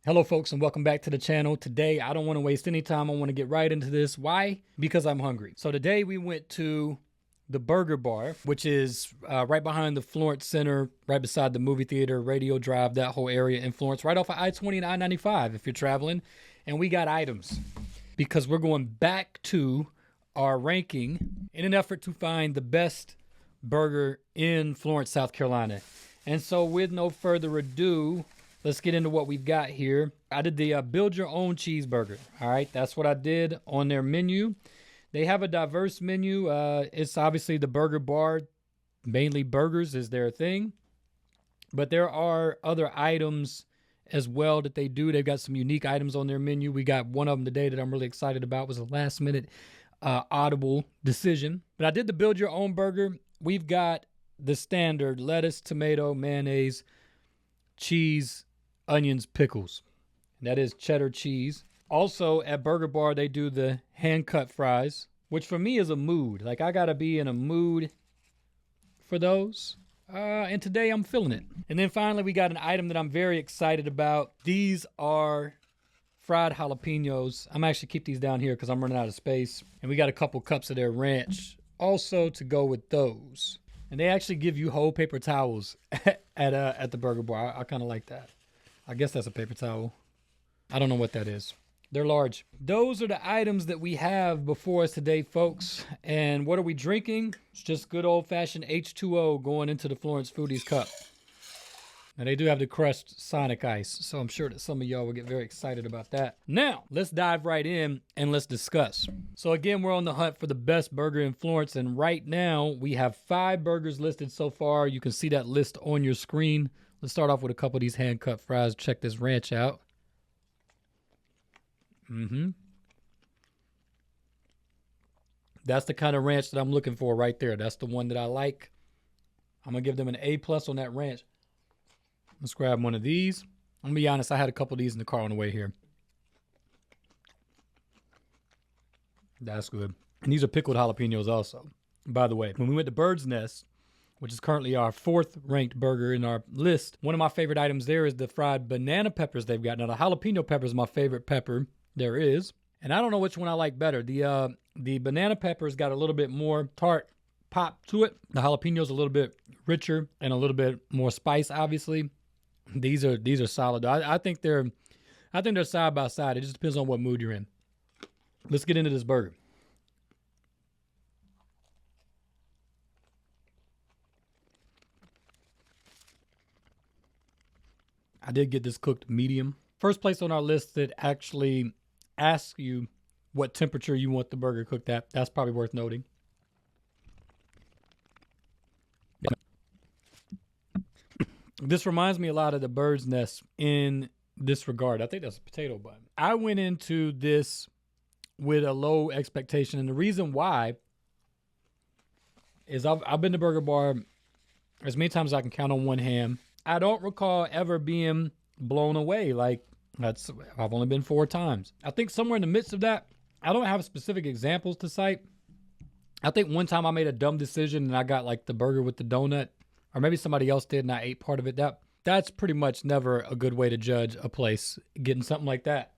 Hello folks and welcome back to the channel. Today I don't want to waste any time. I want to get right into this. Why? Because I'm hungry. So today we went to the Burger Bar, which is right behind the Florence Center, right beside the movie theater, Radio Drive, that whole area in Florence, right off of I-20 and I-95 if you're traveling. And we got items because we're going back to our ranking in an effort to find the best burger in Florence, South Carolina. And so with no further ado, let's get into what we've got here. I did the build your own cheeseburger. All right, that's what I did on their menu. They have a diverse menu. It's obviously the Burger Bar. Mainly burgers is their thing. But there are other items as well that they do. They've got some unique items on their menu. We got one of them today that I'm really excited about. It was a last minute audible decision. But I did the build your own burger. We've got the standard lettuce, tomato, mayonnaise, cheese, onions, pickles. That is cheddar cheese. Also at Burger Bar, they do the hand-cut fries, which for me is a mood. Like, I gotta be in a mood for those. And today I'm feeling it. And then finally, we got an item that I'm very excited about. These are fried jalapenos. I'm actually keep these down here because I'm running out of space. And we got a couple cups of their ranch also to go with those. And they actually give you whole paper towels at the Burger Bar. I kind of like that. I guess that's a paper towel. I don't know what that is. They're large. Those are the items that we have before us today, folks. And what are we drinking? It's just good old-fashioned H2O going into the Florence Foodies cup. And they do have the crushed Sonic Ice, so I'm sure that some of y'all will get very excited about that. Now, let's dive right in and let's discuss. So again, we're on the hunt for the best burger in Florence, and right now we have 5 burgers listed so far. You can see that list on your screen. Let's start off with a couple of these hand-cut fries. Check this ranch out. That's the kind of ranch that I'm looking for right there. That's the one that I like. I'm going to give them an A+ on that ranch. Let's grab one of these. I'm going to be honest, I had a couple of these in the car on the way here. That's good. And these are pickled jalapenos also. By the way, when we went to Bird's Nest, which is currently our 4th ranked burger in our list, one of my favorite items there is the fried banana peppers they've got. Now, the jalapeno pepper is my favorite pepper there is. And I don't know which one I like better. The banana pepper's got a little bit more tart pop to it. The jalapenos a little bit richer and a little bit more spice, obviously. These are solid. I think they're side by side. It just depends on what mood you're in. Let's get into this burger. I did get this cooked medium. First place on our list that actually asks you what temperature you want the burger cooked at. That's probably worth noting. This reminds me a lot of the Bird's Nest in this regard. I think that's a potato bun. I went into this with a low expectation, and the reason why is I've been to Burger Bar as many times as I can count on one hand. I don't recall ever being blown away. Like, I've only been 4 times. I think somewhere in the midst of that, I don't have specific examples to cite. I think one time I made a dumb decision and I got like the burger with the donut, or maybe somebody else did and I ate part of it. That's pretty much never a good way to judge a place, getting something like that.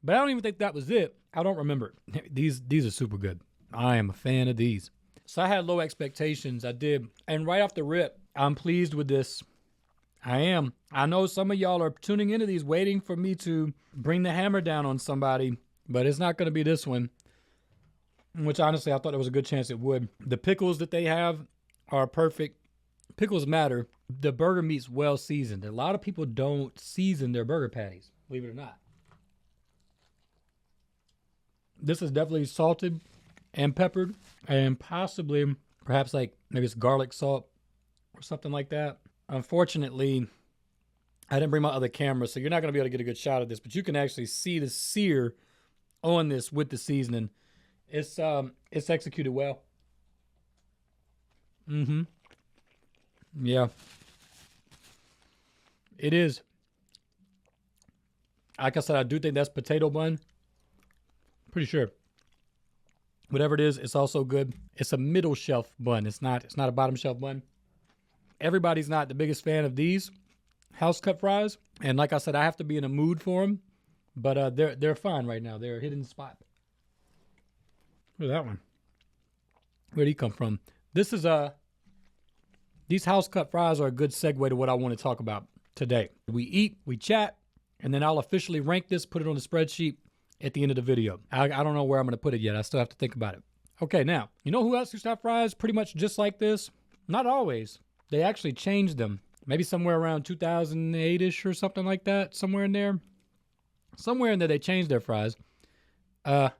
But I don't even think that was it. I don't remember. These are super good. I am a fan of these. So I had low expectations. I did. And right off the rip, I'm pleased with this. I am. I know some of y'all are tuning into these waiting for me to bring the hammer down on somebody, but it's not going to be this one, which honestly I thought there was a good chance it would. The pickles that they have are perfect. Pickles matter. The burger meat's well seasoned. A lot of people don't season their burger patties, believe it or not. This is definitely salted and peppered, and possibly perhaps like maybe it's garlic salt or something like that. Unfortunately, I didn't bring my other camera, so you're not going to be able to get a good shot of this, but you can actually see the sear on this with the seasoning. It's executed well. Yeah. It is. Like I said, I do think that's potato bun. Pretty sure. Whatever it is, it's also good. It's a middle shelf bun. It's not a bottom shelf bun. Everybody's not the biggest fan of these. house cut fries. And like I said, I have to be in a mood for them. But they're fine right now. They're a hidden spot. Look at that one. Where'd he come from? This is these house cut fries are a good segue to what I want to talk about today. We eat, we chat, and then I'll officially rank this, put it on the spreadsheet at the end of the video. I don't know where I'm going to put it yet. I still have to think about it. Okay, now, you know who else used to have fries pretty much just like this? Not always. They actually changed them. Maybe somewhere around 2008-ish or something like that. Somewhere in there. Somewhere in there they changed their fries. But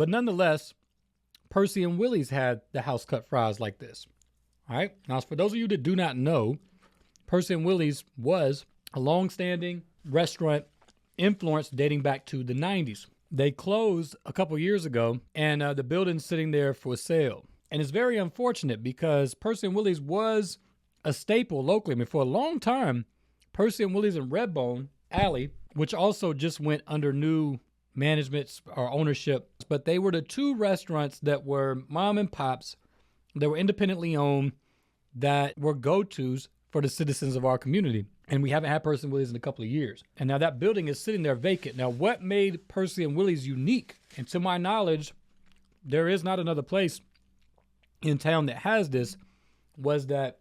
nonetheless, Percy and Willie's had the house cut fries like this. All right. Now, for those of you that do not know, Percy and Willie's was a long-standing restaurant in Florence dating back to the 90s. They closed a couple years ago, and the building's sitting there for sale. And it's very unfortunate because Percy and Willie's was a staple locally. I mean, for a long time, Percy and Willie's in Redbone Alley, which also just went under new management or ownership, but they were the two restaurants that were mom and pops, that were independently owned, that were go-tos for the citizens of our community. And we haven't had Percy and Willie's in a couple of years. And now that building is sitting there vacant. Now, what made Percy and Willie's unique? And to my knowledge, there is not another place in town that has this, was that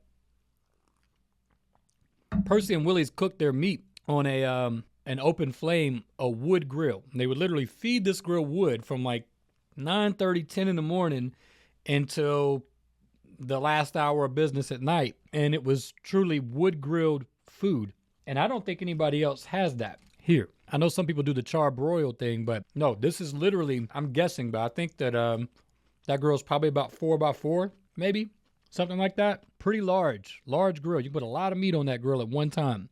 Percy and Willie's cooked their meat on an open flame, a wood grill. And they would literally feed this grill wood from like 9:30, 10 in the morning until the last hour of business at night. And it was truly wood grilled food. And I don't think anybody else has that here. I know some people do the charbroiled thing, but no, this is literally, I'm guessing, but I think that that grill's probably about 4x4, maybe something like that. Pretty large grill. You put a lot of meat on that grill at one time.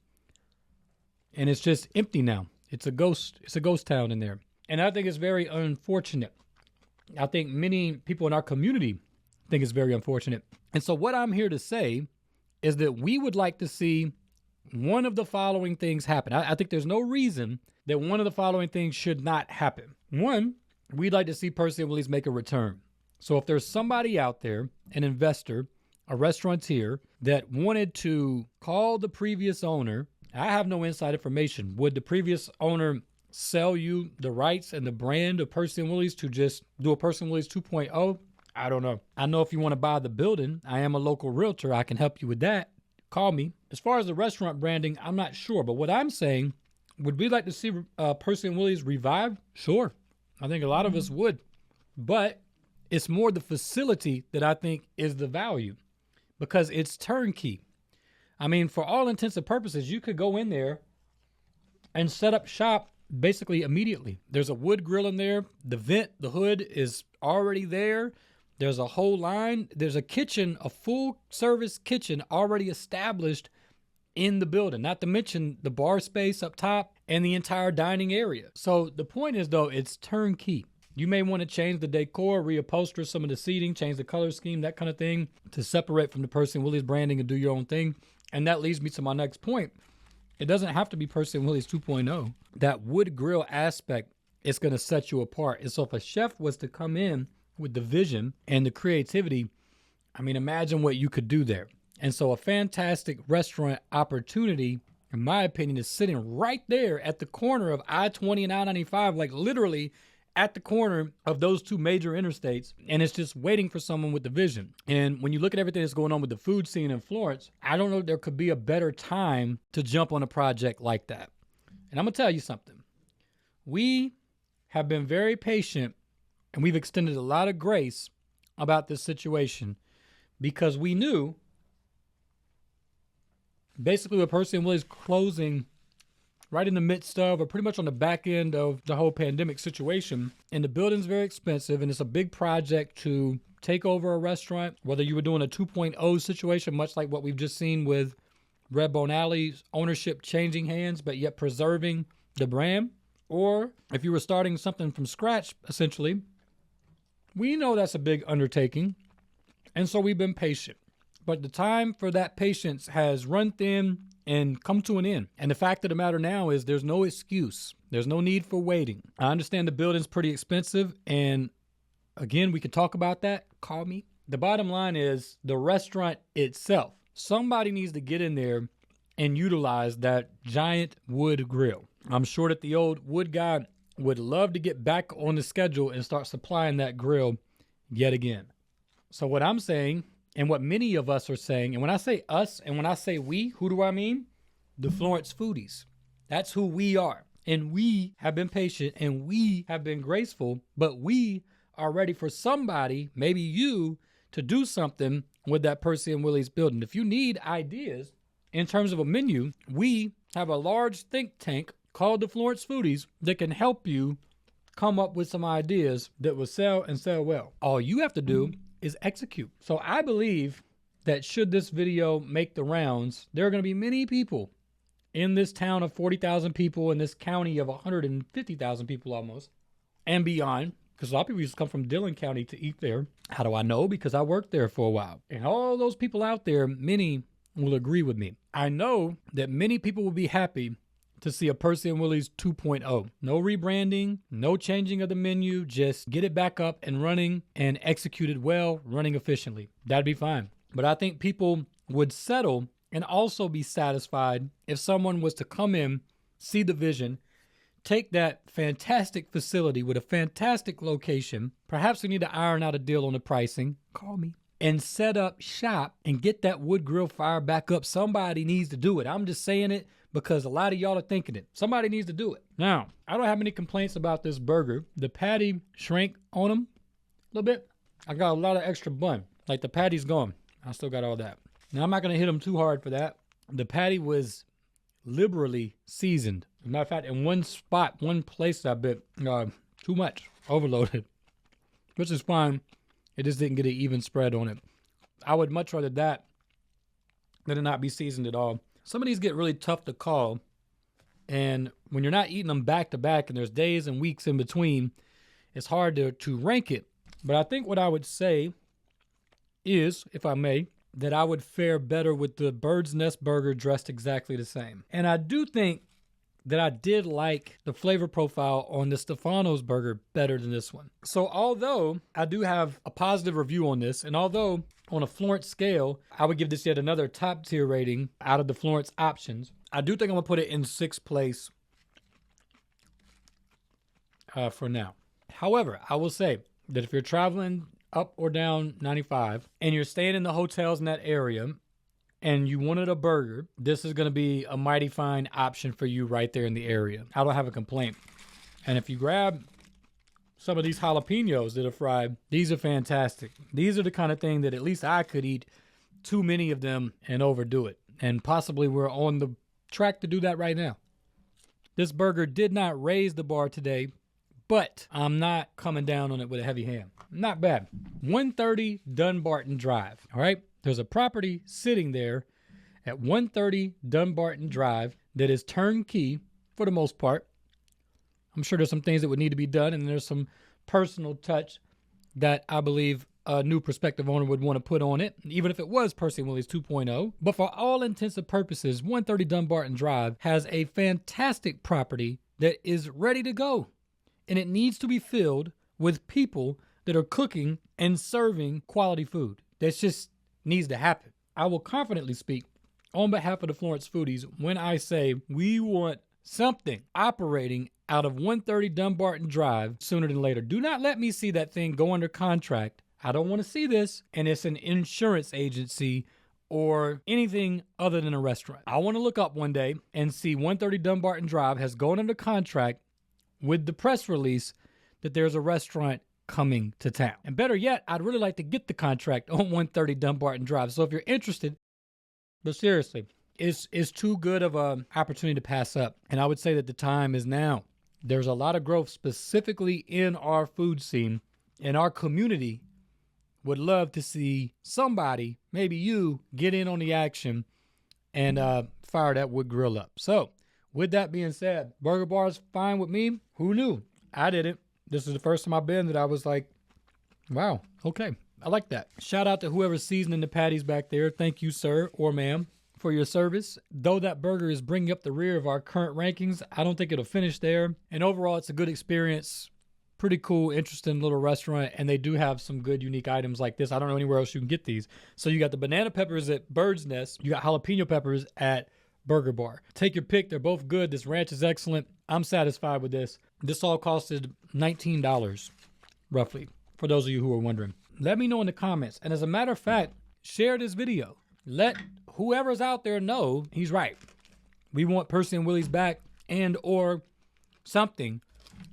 And it's just empty now. It's a ghost town in there. And I think it's very unfortunate. I think many people in our community think it's very unfortunate. And so what I'm here to say is that we would like to see one of the following things happen. I think there's no reason that one of the following things should not happen. One, we'd like to see Percy and Willie's make a return. So if there's somebody out there, an investor, a restaurateur, that wanted to call the previous owner, I have no inside information. Would the previous owner sell you the rights and the brand of Percy and Willie's to just do a Percy and Willie's 2.0? I don't know. I know if you want to buy the building, I am a local realtor. I can help you with that. Call me. As far as the restaurant branding, I'm not sure. But what I'm saying, would we like to see Percy and Willie's revived? Sure. I think a lot of us would. But it's more the facility that I think is the value, because it's turnkey. I mean, for all intents and purposes, you could go in there and set up shop basically immediately. There's a wood grill in there. The vent, the hood is already there. There's a whole line. There's a kitchen, a full service kitchen already established in the building, not to mention the bar space up top and the entire dining area. So the point is, though, it's turnkey. You may want to change the decor, reupholster some of the seating, change the color scheme, that kind of thing, to separate from the Percy and Willie's branding and do your own thing. And that leads me to my next point. It doesn't have to be Percy and Willie's 2.0. That wood grill aspect is going to set you apart. And so if a chef was to come in with the vision and the creativity, I mean, imagine what you could do there. And so a fantastic restaurant opportunity, in my opinion, is sitting right there at the corner of I-20 and I-95, like literally at the corner of those two major interstates. And it's just waiting for someone with the vision. And when you look at everything that's going on with the food scene in Florence, I don't know if there could be a better time to jump on a project like that. And I'm going to tell you something. We have been very patient, and we've extended a lot of grace about this situation, because we knew basically with Percy and Willie's closing right in the midst of, or pretty much on the back end of the whole pandemic situation, and the building's very expensive, and it's a big project to take over a restaurant, whether you were doing a 2.0 situation, much like what we've just seen with Redbone Alley's ownership changing hands, but yet preserving the brand, or if you were starting something from scratch, essentially, we know that's a big undertaking, and so we've been patient. But the time for that patience has run thin and come to an end. And the fact of the matter now is there's no excuse. There's no need for waiting. I understand the building's pretty expensive, and again, we can talk about that. Call me. the bottom line is the restaurant itself. Somebody needs to get in there and utilize that giant wood grill. I'm sure that the old wood guy would love to get back on the schedule and start supplying that grill yet again. So what I'm saying, and what many of us are saying, and when I say us and when I say we, who do I mean? The Florence Foodies. That's who we are. And we have been patient and we have been graceful, but we are ready for somebody, maybe you, to do something with that Percy and Willie's building. If you need ideas in terms of a menu, we have a large think tank called the Florence Foodies that can help you come up with some ideas that will sell and sell well. All you have to do is execute. So I believe that should this video make the rounds, there are going to be many people in this town of 40,000 people, in this county of 150,000 people almost, and beyond, because a lot of people used to come from Dillon County to eat there. How do I know? Because I worked there for a while. And all those people out there, many will agree with me. I know that many people will be happy to see a Percy and Willie's 2.0. No rebranding, no changing of the menu, just get it back up and running and executed well, running efficiently. That'd be fine. But I think people would settle and also be satisfied if someone was to come in, see the vision, take that fantastic facility with a fantastic location. Perhaps we need to iron out a deal on the pricing. Call me. And set up shop and get that wood grill fire back up. Somebody needs to do it. I'm just saying it because a lot of y'all are thinking it. Somebody needs to do it. Now, I don't have any complaints about this burger. The patty shrank on them a little bit. I got a lot of extra bun. Like the patty's gone. I still got all that. Now, I'm not going to hit them too hard for that. The patty was liberally seasoned. As a matter of fact, in one spot, one place, I bet too much, overloaded, which is fine. It just didn't get an even spread on it. I would much rather that than it not be seasoned at all. Some of these get really tough to call. And when you're not eating them back to back and there's days and weeks in between, it's hard to rank it. But I think what I would say is, if I may, that I would fare better with the Bird's Nest burger dressed exactly the same. And I do think that I did like the flavor profile on the Stefano's burger better than this one. So although I do have a positive review on this, and although on a Florence scale, I would give this yet another top tier rating out of the Florence options, I do think I'm gonna put it in 6th place for now. However, I will say that if you're traveling up or down 95 and you're staying in the hotels in that area and you wanted a burger, this is going to be a mighty fine option for you right there in the area. I don't have a complaint. And if you grab some of these jalapenos that are fried, these are fantastic. These are the kind of thing that at least I could eat too many of them and overdo it. And possibly we're on the track to do that right now. This burger did not raise the bar today, but I'm not coming down on it with a heavy hand. Not bad. 130 Dunbarton Drive. All right. There's a property sitting there at 130 Dunbarton Drive that is turnkey for the most part. I'm sure there's some things that would need to be done, and there's some personal touch that I believe a new prospective owner would want to put on it, even if it was Percy and Willie's 2.0. But for all intents and purposes, 130 Dunbarton Drive has a fantastic property that is ready to go, and it needs to be filled with people that are cooking and serving quality food. That just needs to happen. I will confidently speak on behalf of the Florence Foodies when I say we want something operating out of 130 Dunbarton Drive sooner than later. Do not let me see that thing go under contract. I don't want to see this, and it's an insurance agency or anything other than a restaurant. I want to look up one day and see 130 Dunbarton Drive has gone under contract with the press release that there's a restaurant coming to town. And better yet, I'd really like to get the contract on 130 Dunbarton Drive. So if you're interested, but seriously, it's too good of an opportunity to pass up. And I would say that the time is now. There's a lot of growth specifically in our food scene, and our community would love to see somebody, maybe you, get in on the action and fire that wood grill up. So with that being said, Burger Bar is fine with me. Who knew? I didn't. This is the first time I've been that I was like, wow, okay, I like that. Shout out to whoever's seasoning the patties back there. Thank you, sir or ma'am, for your service. Though that burger is bringing up the rear of our current rankings, I don't think it'll finish there. And overall, it's a good experience Pretty cool, interesting little restaurant, and they do have some good, unique items like this. I don't know anywhere else you can get these. So you got the banana peppers at Bird's Nest. You got jalapeno peppers at Burger Bar. Take your pick. They're both good. This ranch is excellent. I'm satisfied with this. This all costed $19, roughly, for those of you who are wondering. Let me know in the comments. And as a matter of fact, share this video. Let whoever's out there know he's right. We want Percy and Willie's back and or something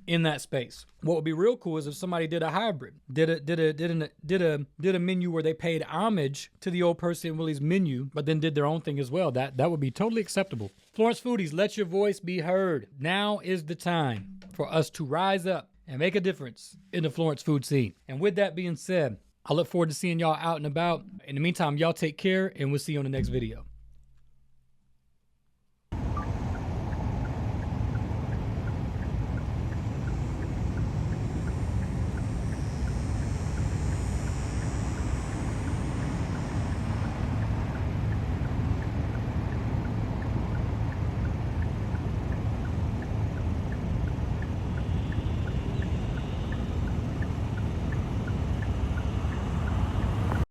in that space. What would be real cool is if somebody did a hybrid, did a menu where they paid homage to the old Percy and Willie's menu, but then did their own thing as well. That would be totally acceptable. Florence Foodies, let your voice be heard. Now is the time for us to rise up and make a difference in the Florence food scene. And with that being said, I look forward to seeing y'all out and about. In the meantime, y'all take care, and we'll see you on the next video.